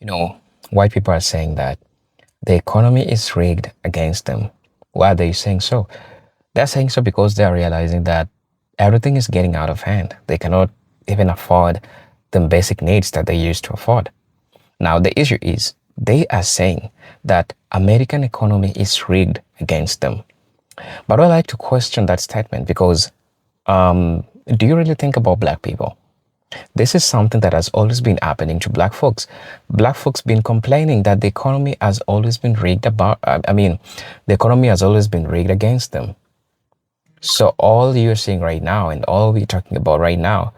You know, white people are saying that the economy is rigged against them. Why are they saying so? They're saying so because they're realizing that everything is getting out of hand. They cannot even afford the basic needs that they used to afford. Now, the issue is they are saying that American economy is rigged against them. But I like to question that statement because do you really think about black people? This is something that has always been happening to black folks. Black folks been complaining that the economy has always been rigged the economy has always been rigged against them. So all you're seeing right now and all we're talking about right now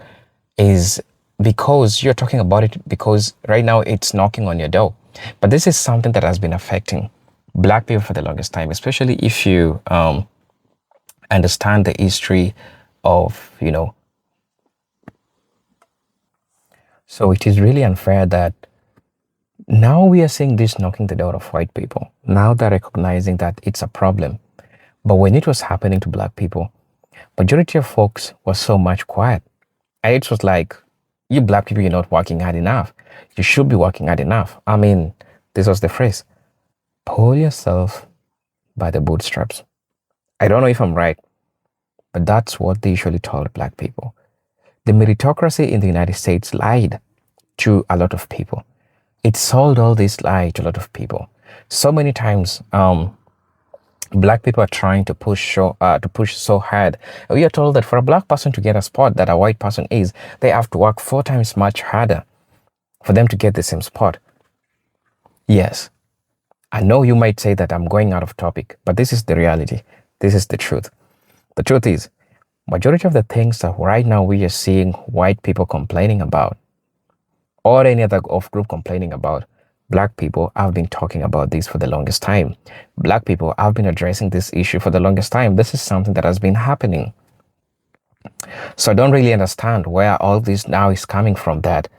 is because you're talking about it because right now it's knocking on your door. But this is something that has been affecting black people for the longest time, especially if you understand the history of, so it is really unfair that now we are seeing this knocking the door of white people. Now they're recognizing that it's a problem. But when it was happening to black people, majority of folks were so much quiet. And it was like, you black people, you're not working hard enough. You should be working hard enough. This was the phrase, pull yourself by the bootstraps. I don't know if I'm right, but that's what they usually told black people. The meritocracy in the United States lied to a lot of people. It sold all this lie to a lot of people. So many times, black people are trying to push so hard. We are told that for a black person to get a spot that a white person is, they have to work 4 times much harder for them to get the same spot. Yes, I know you might say that I'm going out of topic, but this is the reality. This is the truth. The truth is, majority of the things that right now we are seeing white people complaining about, or any other of group complaining about, black people have been talking about this for the longest time. Black people have been addressing this issue for the longest time. This is something that has been happening. So I don't really understand where all this now is coming from, that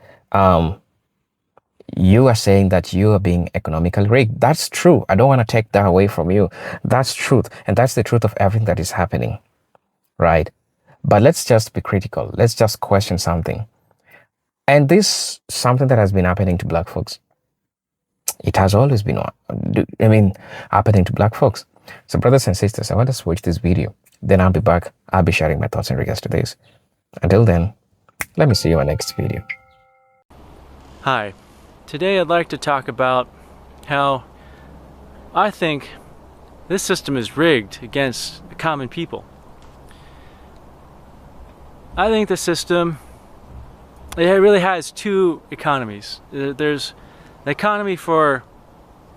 you are saying that you are being economically rigged. That's true. I don't want to take that away from you. That's truth. And that's the truth of everything that is happening. Right? But let's just be critical. Let's just question something. And this something that has been happening to black folks. It has always been, happening to black folks. So brothers and sisters, I want to switch this video. Then I'll be back. I'll be sharing my thoughts in regards to this. Until then, let me see you in my next video. Hi. Today I'd like to talk about how I think this system is rigged against the common people. I think the system, it really has two economies. There's the economy for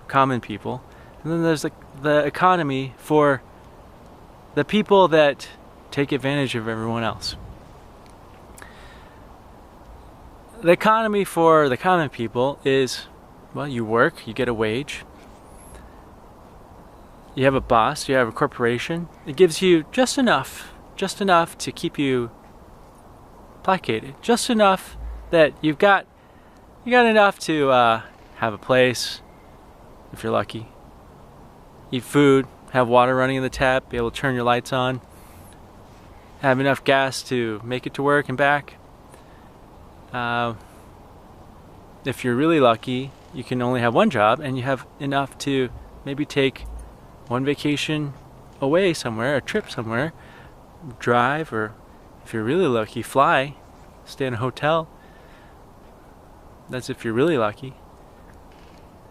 common people, and then there's the economy for the people that take advantage of everyone else. The economy for the common people is, well, you work, you get a wage, you have a boss, you have a corporation. It gives you just enough to keep you placated, just enough that you got enough to have a place, if you're lucky, eat food, have water running in the tap, be able to turn your lights on, have enough gas to make it to work and back. If you're really lucky, you can only have one job and you have enough to maybe take one vacation away somewhere, a trip somewhere, drive, or if you're really lucky, fly, stay in a hotel. That's if you're really lucky.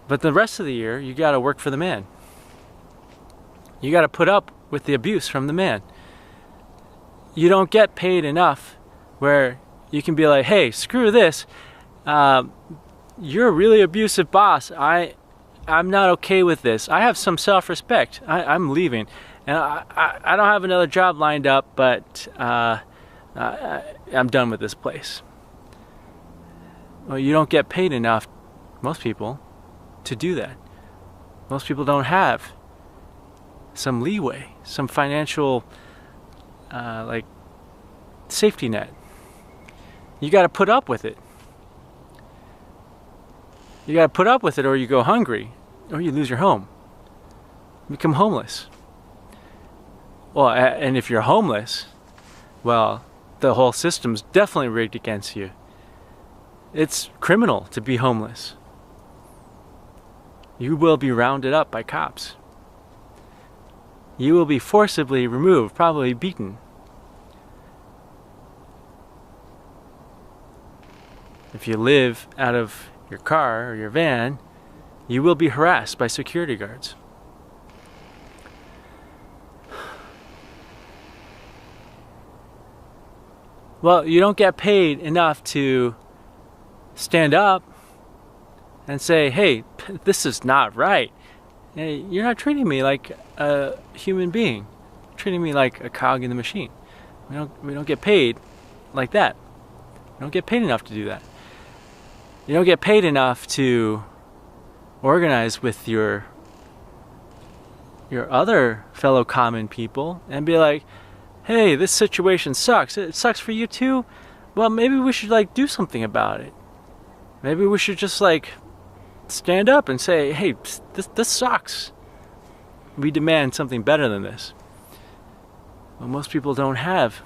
But the rest of the year, you gotta work for the man. You gotta put up with the abuse from the man. You don't get paid enough where you can be like, hey, screw this. You're a really abusive boss. I'm not okay with this. I have some self-respect. I'm leaving. And I don't have another job lined up, but I'm done with this place. Well, you don't get paid enough, most people, to do that. Most people don't have some leeway, some financial safety net. You got to put up with it. You got to put up with it, or you go hungry, or you lose your home. You become homeless. Well, and if you're homeless, well, the whole system's definitely rigged against you. It's criminal to be homeless. you will be rounded up by cops. You will be forcibly removed, probably beaten. If you live out of your car or your van, you will be harassed by security guards. Well, you don't get paid enough to stand up and say, hey, this is not right. Hey, you're not treating me like a human being. You're treating me like a cog in the machine. We don't get paid like that. We don't get paid enough to do that. You don't get paid enough to organize with your other fellow common people and be like, hey, this situation sucks. It sucks for you too? Well, maybe we should do something about it. Maybe we should just stand up and say, hey, this sucks. We demand something better than this. Well, most people don't have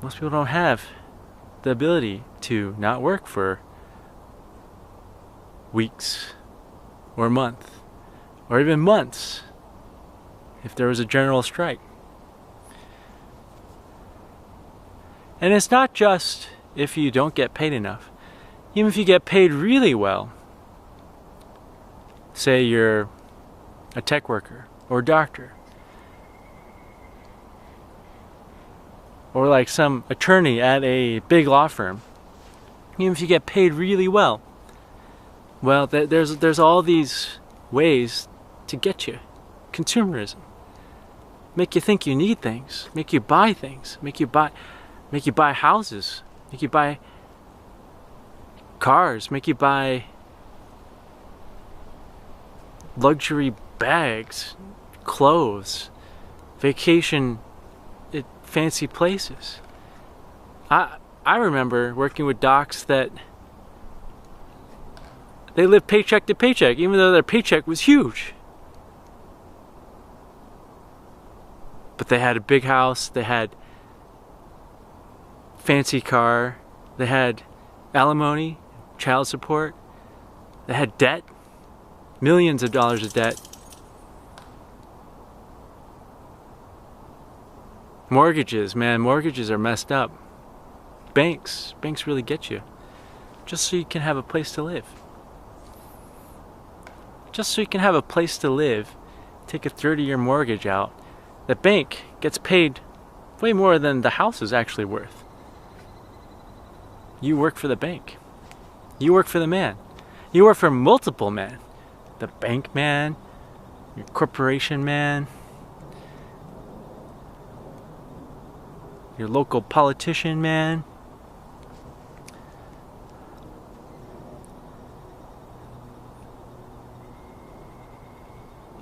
the ability to not work for weeks or a month or even months if there was a general strike. And it's not just if you don't get paid enough. Even if you get paid really well, say you're a tech worker or a doctor, or some attorney at a big law firm, even if you get paid really well, there's all these ways to get you. Consumerism. Make you think you need things, make you buy things, make you buy houses, make you buy cars, make you buy luxury bags, clothes, vacation at fancy places. I remember working with docs that they lived paycheck to paycheck, even though their paycheck was huge. But they had a big house, they had fancy car, they had alimony, child support, they had debt, millions of dollars of debt. Mortgages, man, mortgages are messed up. Banks really get you. Just so you can have a place to live. Just so you can have a place to live, take a 30-year mortgage out. The bank gets paid way more than the house is actually worth. You work for the bank. You work for the man. You work for multiple men. The bank man, your corporation man, your local politician man.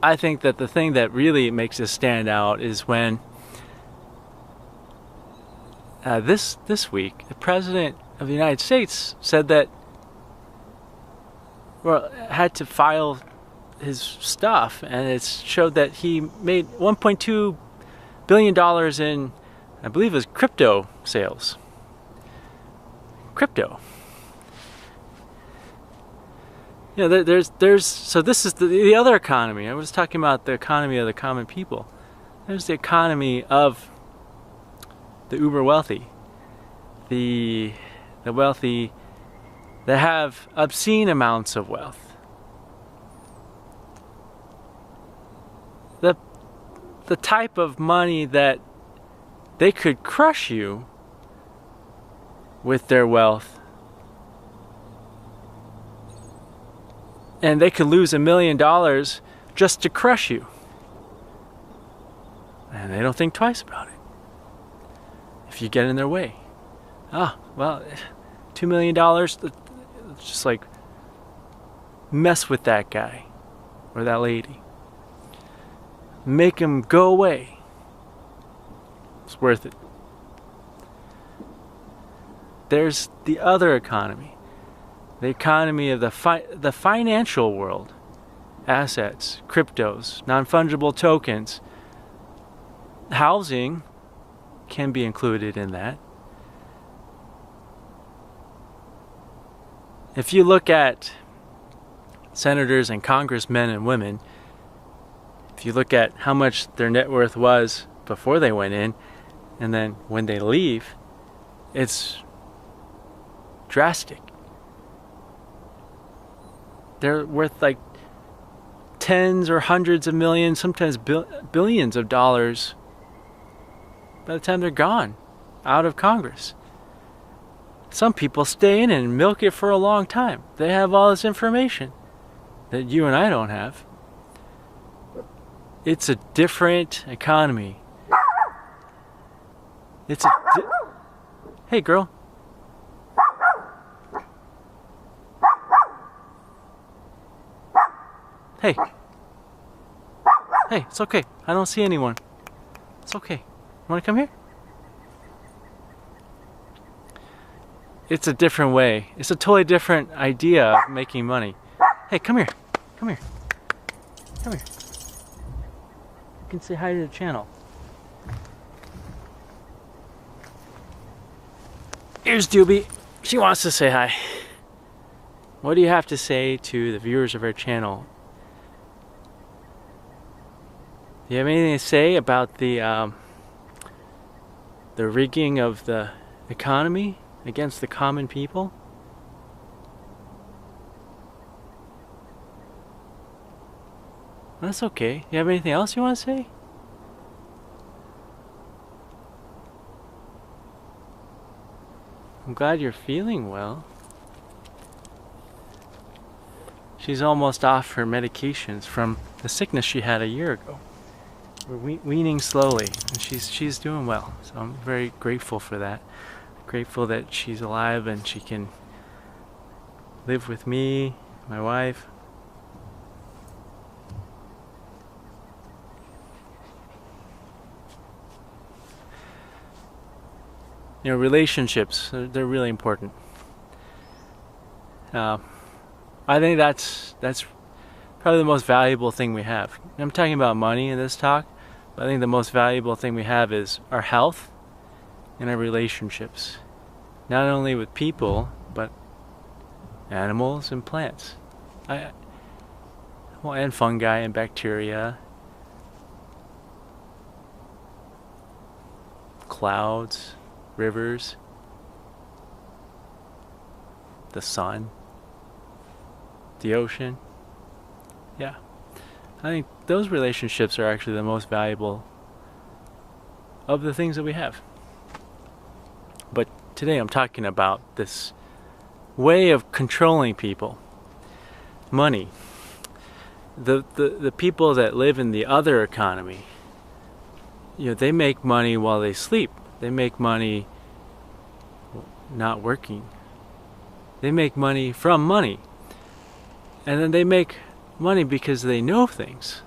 I think that the thing that really makes this stand out is when this week the President of the United States said that had to file his stuff, and it showed that he made $1.2 billion in, I believe it was crypto sales. Crypto. You know, there's so this is the other economy. I was talking about the economy of the common people. There's the economy of the uber wealthy, the wealthy that have obscene amounts of wealth. The type of money that they could crush you with their wealth. And they could lose $1 million just to crush you. And they don't think twice about it. If you get in their way. $2 million, just mess with that guy or that lady. Make them go away. It's worth it. There's the other economy. The economy of the financial world. Assets, cryptos, non-fungible tokens. Housing can be included in that. If you look at senators and congressmen and women, if you look at how much their net worth was before they went in, and then when they leave, it's drastic. They're worth like tens or hundreds of millions, sometimes billions of dollars by the time they're gone out of Congress. Some people stay in and milk it for a long time. They have all this information that you and I don't have. It's a different economy. It's a Hey girl. Hey. Hey, it's okay. I don't see anyone. It's okay. You want to come here? It's a different way. It's a totally different idea of making money. Hey, come here. Come here. Come here. You can say hi to the channel. Here's Doobie. She wants to say hi. What do you have to say to the viewers of our channel? Do you have anything to say about the rigging of the economy against the common people? That's okay. You have anything else you want to say? I'm glad you're feeling well. She's almost off her medications from the sickness she had a year ago. We're weaning slowly, and she's doing well. So I'm very grateful for that. Grateful that she's alive and she can live with me, my wife. You know, relationships, they're really important. I think that's probably the most valuable thing we have. I'm talking about money in this talk, but I think the most valuable thing we have is our health and our relationships. Not only with people, but animals and plants. And fungi and bacteria. Clouds. Rivers, the sun, the ocean. Yeah, I think those relationships are actually the most valuable of the things that we have. But today I'm talking about this way of controlling people. Money. The people that live in the other economy, you know, they make money while they sleep. They make money not working. They make money from money. And then they make money because they know things.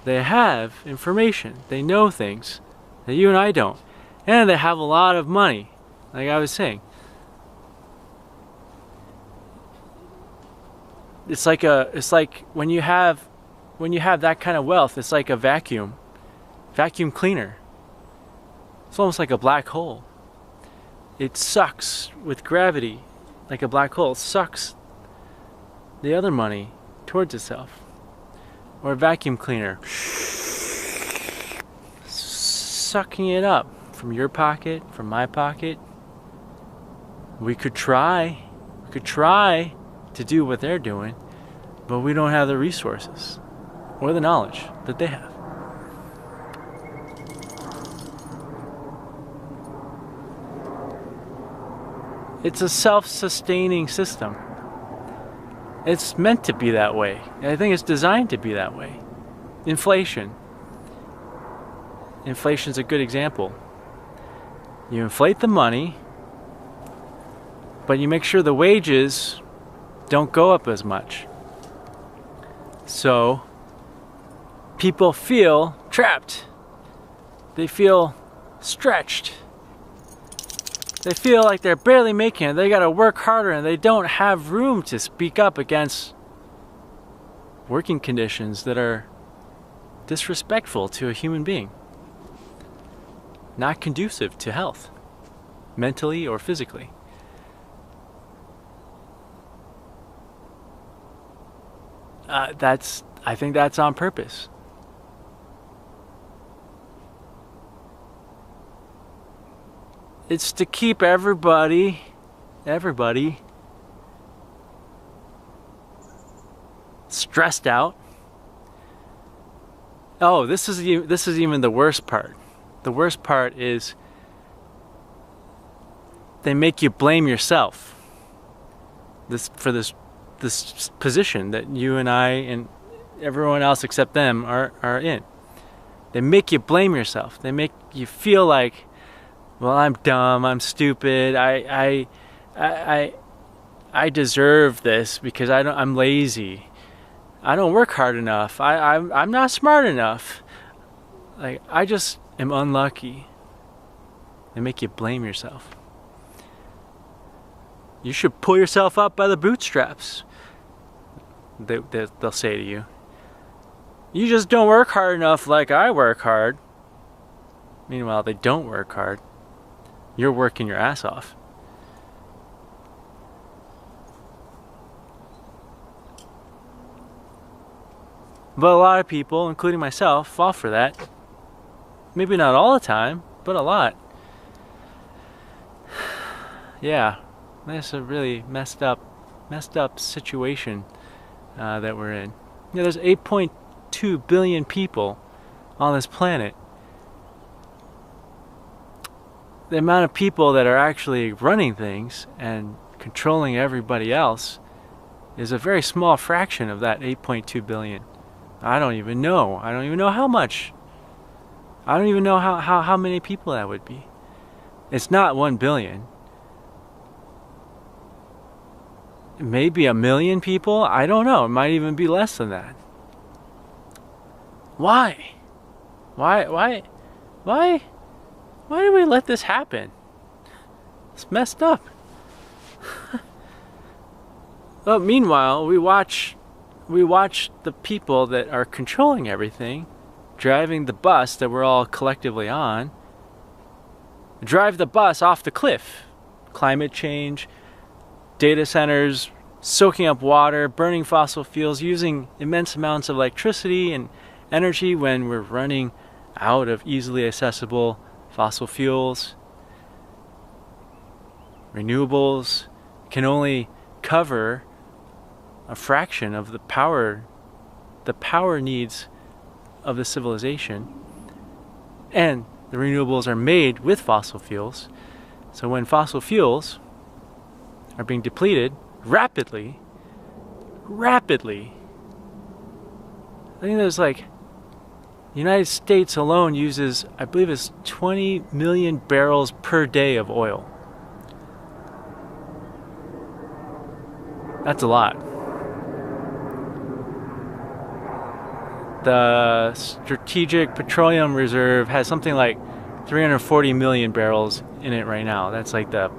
They have information. They know things that you and I don't. And they have a lot of money, like I was saying. It's like when you have that kind of wealth, it's like a vacuum cleaner. It's almost like a black hole. It sucks with gravity, like a black hole. It sucks the other money towards itself. Or a vacuum cleaner. Sucking it up from your pocket, from my pocket. We could try to do what they're doing, but we don't have the resources or the knowledge that they have. It's a self-sustaining system. It's meant to be that way. I think it's designed to be that way. Inflation. Inflation's a good example. You inflate the money, but you make sure the wages don't go up as much. So people feel trapped. They feel stretched. They feel like they're barely making it. They gotta work harder and they don't have room to speak up against working conditions that are disrespectful to a human being. Not conducive to health, mentally or physically. I think that's on purpose. It's to keep everybody stressed out. Oh, this is even the worst part. The worst part is they make you blame yourself. For this position that you and I and everyone else except them are in. They make you blame yourself. They make you feel like, well, I'm dumb, I'm stupid, I deserve this because I'm lazy. I don't work hard enough. I'm not smart enough. Like, I just am unlucky. They make you blame yourself. You should pull yourself up by the bootstraps. They'll say to you. You just don't work hard enough like I work hard. Meanwhile, they don't work hard. You're working your ass off. But a lot of people, including myself, fall for that. Maybe not all the time, but a lot. Yeah, that's a really messed up situation that we're in. You know, there's 8.2 billion people on this planet. The amount of people that are actually running things and controlling everybody else is a very small fraction of that 8.2 billion. I don't even know how much. I don't even know how many people that would be. It's not 1 billion. Maybe 1 million people? I don't know. It might even be less than that. Why? Why do we let this happen? It's messed up. Well, meanwhile, we watch the people that are controlling everything, driving the bus that we're all collectively on, drive the bus off the cliff. Climate change, data centers, soaking up water, burning fossil fuels, using immense amounts of electricity and energy when we're running out of easily accessible fossil fuels. Renewables can only cover a fraction of the power needs of the civilization. And the renewables are made with fossil fuels. So when fossil fuels are being depleted rapidly, I think there's like, the United States alone uses, I believe it's 20 million barrels per day of oil. That's a lot. The Strategic Petroleum Reserve has something like 340 million barrels in it right now. That's like the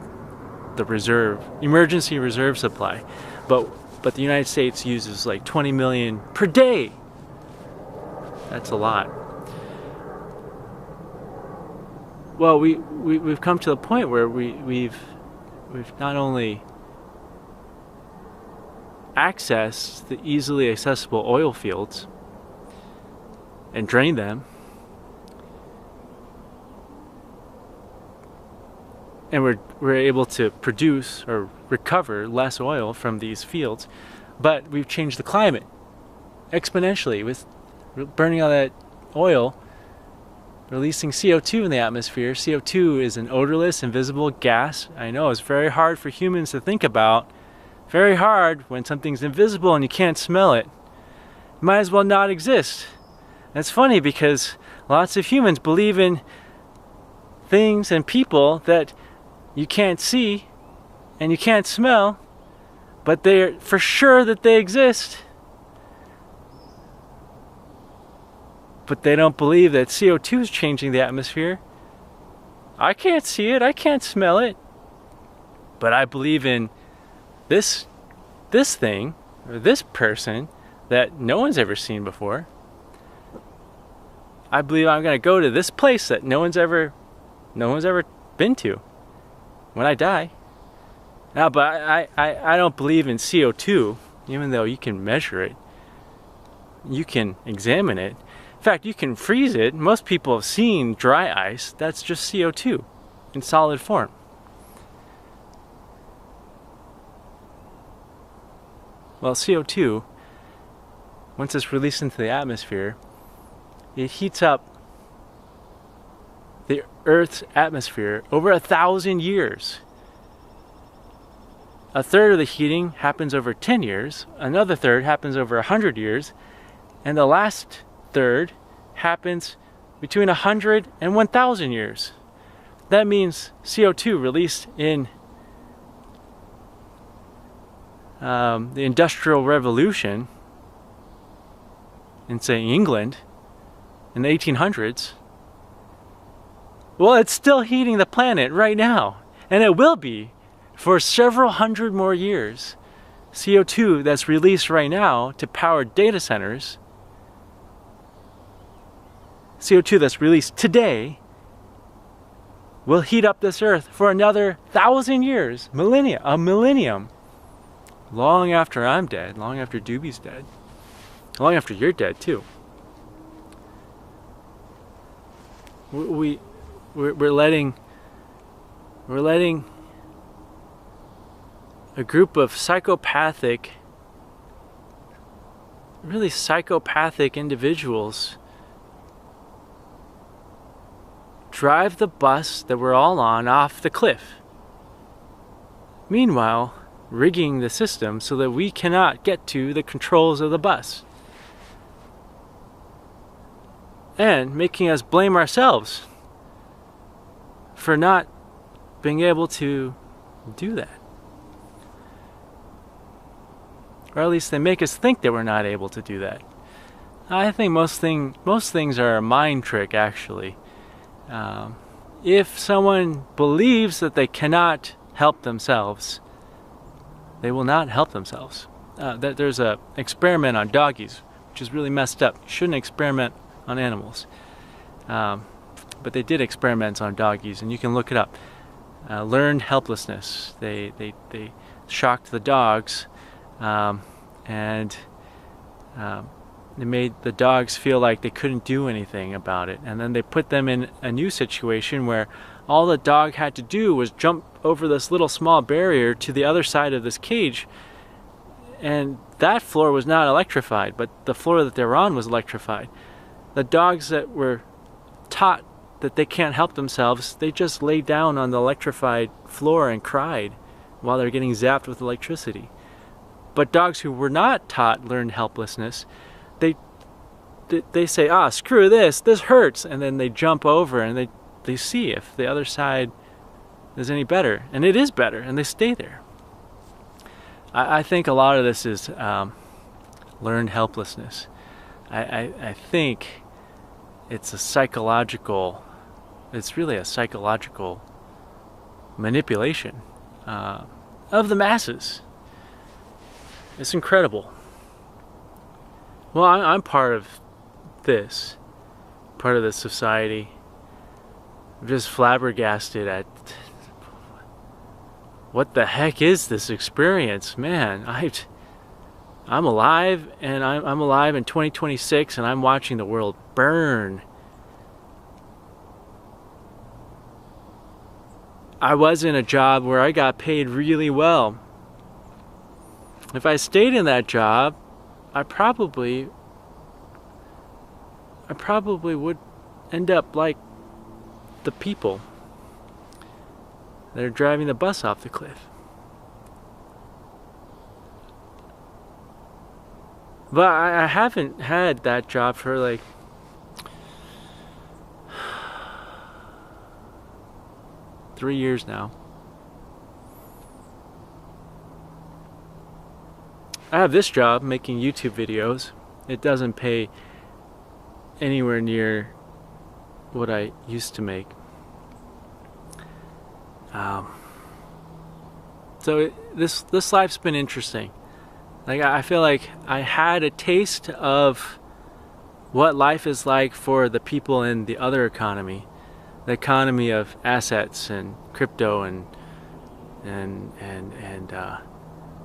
reserve, emergency reserve supply. But the United States uses like 20 million per day. That's a lot. Well, we've come to the point where we've not only accessed the easily accessible oil fields and drained them, and we're able to produce or recover less oil from these fields, but we've changed the climate exponentially with burning all that oil, releasing CO2 in the atmosphere. CO2 is an odorless, invisible gas. I know it's very hard for humans to think about. Very hard when something's invisible and you can't smell it. It might as well not exist. That's funny because lots of humans believe in things and people that you can't see and you can't smell, but they're for sure that they exist. But they don't believe that CO2 is changing the atmosphere. I can't see it, I can't smell it, but I believe in this thing or this person that no one's ever seen before. I believe I'm going to go to this place that no one's ever been to when I die. Now, but I don't believe in CO2, even though you can measure it. You can examine it. In fact, you can freeze it. Most people have seen dry ice. That's just CO2 in solid form. Well, CO2, once it's released into the atmosphere, it heats up the Earth's atmosphere over 1,000 years. A third of the heating happens over 10 years, another third happens over 100 years, and the last third happens between 100 and 1,000 years. That means CO2 released in the Industrial Revolution in, say, England in the 1800s, well, it's still heating the planet right now, and it will be for several hundred more years. CO2 that's released right now to power data centers, CO2 that's released today, will heat up this earth for another 1,000 years, a millennium. Long after I'm dead, long after Doobie's dead, long after you're dead too. We're letting a group of really psychopathic individuals drive the bus that we're all on off the cliff. Meanwhile, rigging the system so that we cannot get to the controls of the bus. And making us blame ourselves for not being able to do that. Or at least they make us think that we're not able to do that. I think most things are a mind trick, actually. If someone believes that they cannot help themselves, they will not help themselves. There's an experiment on doggies, which is really messed up. You shouldn't experiment on animals. But they did experiments on doggies, and you can look it up. Learned helplessness. They shocked the dogs, and they made the dogs feel like they couldn't do anything about it. And then they put them in a new situation where all the dog had to do was jump over this little small barrier to the other side of this cage. And that floor was not electrified, but the floor that they were on was electrified. The dogs that were taught that they can't help themselves, they just lay down on the electrified floor and cried while they're getting zapped with electricity. But dogs who were not taught learned helplessness, they say, screw this hurts, and then they jump over and they see if the other side is any better, and it is better, and they stay there. I think a lot of this is learned helplessness. I think it's really a psychological manipulation of the masses. It's incredible. Well, I'm part of this society. I'm just flabbergasted at what the heck is this experience, man. I'm alive, and I'm alive in 2026, and I'm watching the world burn. I was in a job where I got paid really well. If I stayed in that job, I probably would end up like the people that are driving the bus off the cliff. But I haven't had that job for like 3 years now. I have this job making YouTube videos. It doesn't pay anywhere near what I used to make. So this life's been interesting. Like, I feel like I had a taste of what life is like for the people in the other economy, the economy of assets and crypto and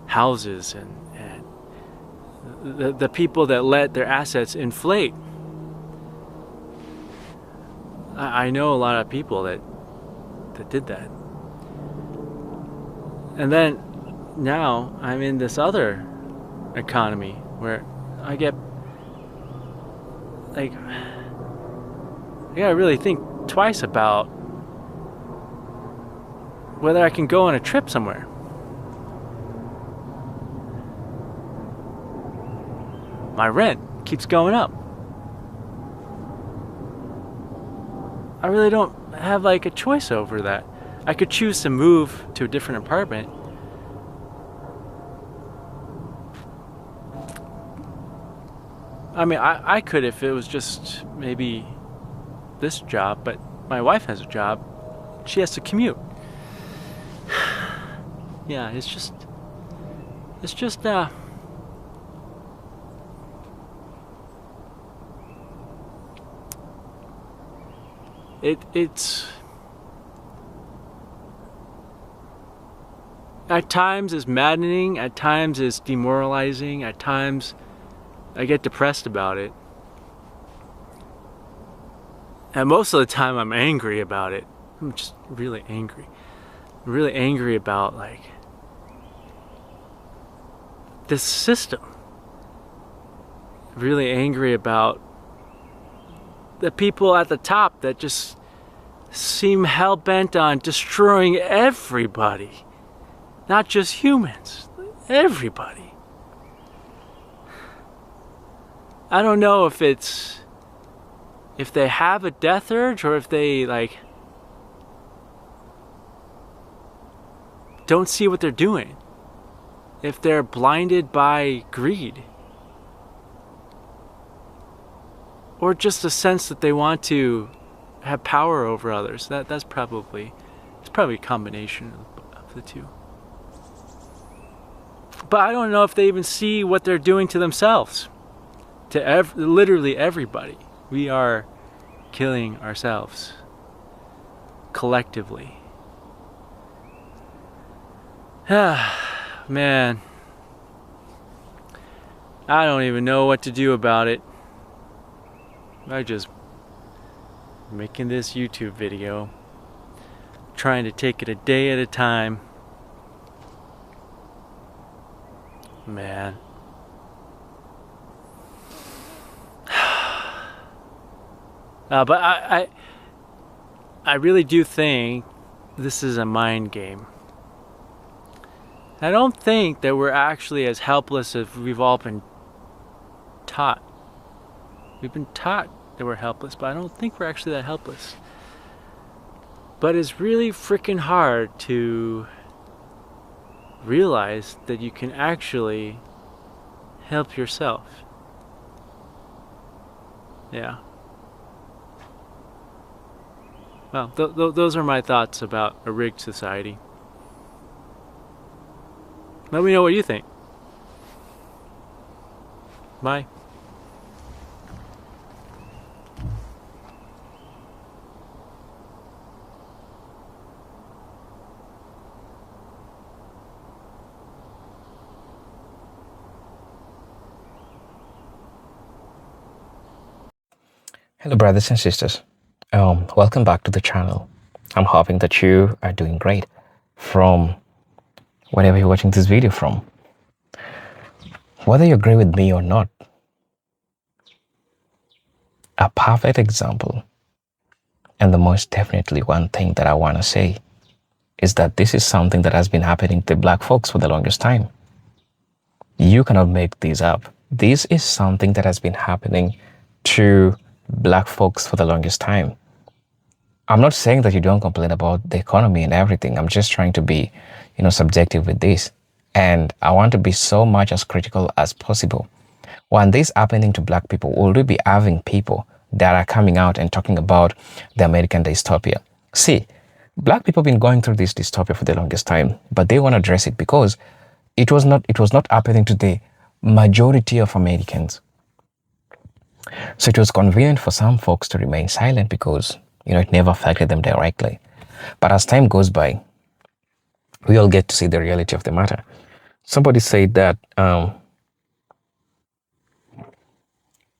houses and the people that let their assets inflate. I know a lot of people that did that. And then now I'm in this other economy where I get like, I gotta really think twice about whether I can go on a trip somewhere. My rent keeps going up. I really don't have like a choice over that. I could choose to move to a different apartment. I mean, I could if it was just maybe this job, but my wife has a job. She has to commute. Yeah, it's just it's at times is maddening, at times is demoralizing, at times I get depressed about it. And most of the time I'm angry about it. I'm just really angry. I'm really angry about like this system. Really angry about the people at the top that just seem hell-bent on destroying everybody. Not just humans, everybody. I don't know if they have a death urge or if they like don't see what they're doing. If they're blinded by greed. Or just a sense that they want to have power over others. It's probably a combination of the two. But I don't know if they even see what they're doing to themselves. To literally everybody. We are killing ourselves. Collectively. Man. I don't even know what to do about it. I just making this YouTube video, trying to take it a day at a time. Man. But I really do think this is a mind game. I don't think that we're actually as helpless as we've all been taught. We've been taught that we're helpless, but I don't think we're actually that helpless. But it's really freaking hard to realize that you can actually help yourself. Yeah. Well, those are my thoughts about a rigged society. Let me know what you think. Bye. Hello, brothers and sisters. Welcome back to the channel. I'm hoping that you are doing great from wherever you're watching this video from. Whether you agree with me or not, a perfect example, and the most definitely one thing that I want to say is that this is something that has been happening to black folks for the longest time. You cannot make this up. This is something that has been happening to black folks for the longest time. I'm not saying that you don't complain about the economy and everything. I'm just trying to be, subjective with this. And I want to be so much as critical as possible. When this is happening to black people, will we be having people that are coming out and talking about the American dystopia? See, black people have been going through this dystopia for the longest time, but they want to address it because it was not happening to the majority of Americans. So it was convenient for some folks to remain silent because, it never affected them directly. But as time goes by, we all get to see the reality of the matter. Somebody said that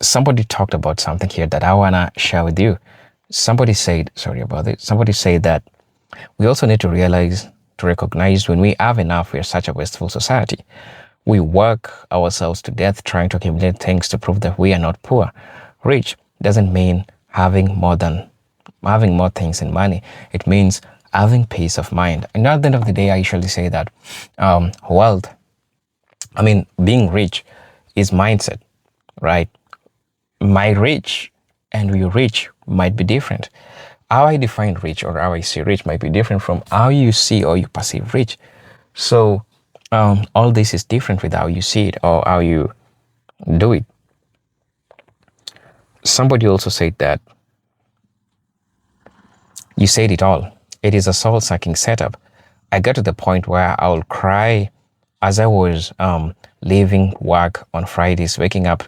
somebody talked about something here that I wanna share with you. Somebody said, sorry about it. Somebody said that we also need to recognize when we have enough, we are such a wasteful society. We work ourselves to death trying to accumulate things to prove that we are not poor. Rich doesn't mean having more things and money. It means having peace of mind. And at the end of the day, I usually say that wealth, being rich is mindset, right? My rich and your rich might be different. How I define rich or how I see rich might be different from how you see or you perceive rich. So all this is different with how you see it or how you do it. Somebody also said that you said it all. It is a soul sucking setup. I got to the point where I will cry as I was leaving work on Fridays, waking up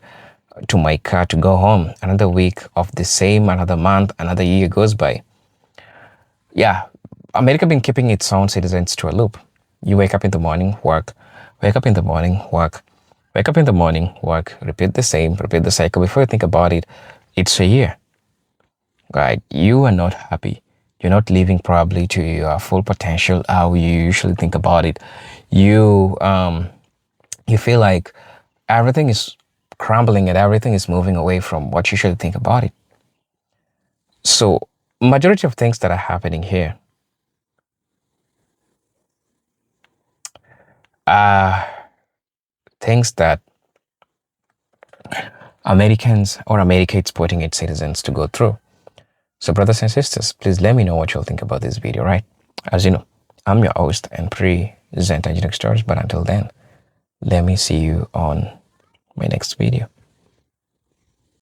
to my car to go home. Another week of the same, another month, another year goes by. Yeah, America been keeping its own citizens to a loop. You wake up in the morning, work, wake up in the morning, work, wake up in the morning, work, repeat the same, repeat the cycle. Before you think about it, it's a year, right? You are not happy. You're not living probably to your full potential, how you usually think about it. You feel like everything is crumbling and everything is moving away from what you should think about it. So majority of things that are happening here are things that Americans or America is putting its citizens to go through. So brothers and sisters, please let me know what you'll think about this video, right? As you know, I'm your host and presenter Engineering Stories, but until then, let me see you on my next video.